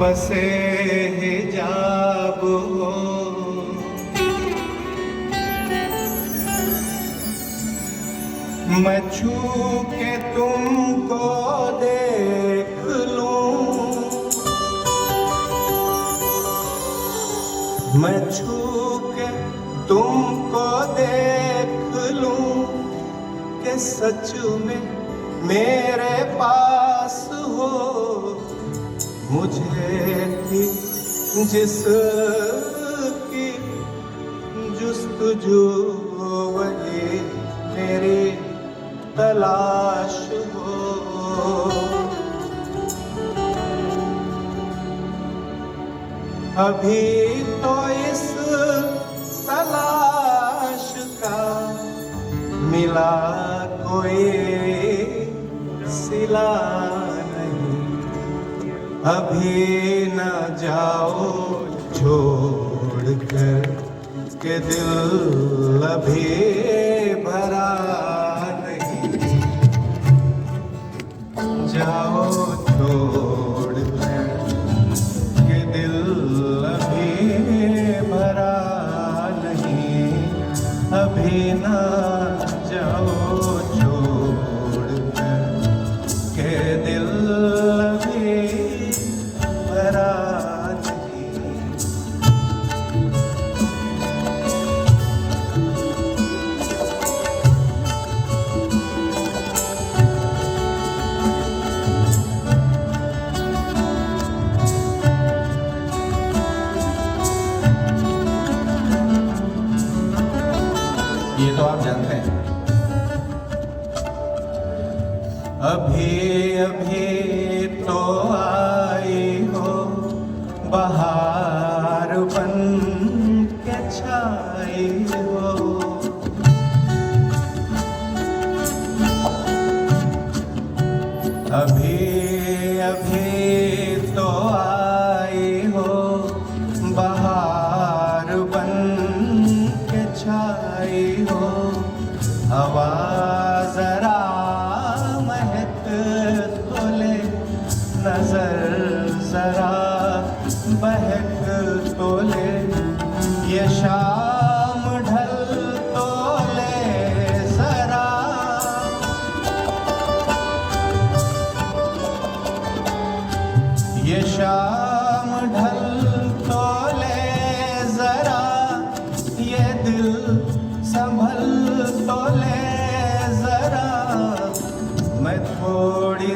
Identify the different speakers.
Speaker 1: बसे हिजाब हो, मैं छू के तुमको देख लूं, मैं छू के तुमको देख लूं कि सच में मेरे पास हो, मुझे थी जिसकी जुस्तजू वही मेरी तलाश हो। अभी तो इस तलाश का मिला कोई सिला नहीं, अभी न जाओ छोड़ कर के दिल अभी भरा नहीं, जाओ छोड़ कर के दिल अभी भरा नहीं, अभी न जाओ छोड़ कर के दिल अभी भरा नहीं। ये तो आप जानते हैं। अभी अभी तो आई हो बहार बन के छाई हो, अभी अभी तो आई हो बहार बन के छाई हो, हवा जरा महक तो ले, नजर जरा बहक तो ले, ये शाम ढल तो ले जरा, ये शाम ढल तो ले जरा, ये दिल संभल तो ले जरा, मैं थोड़ी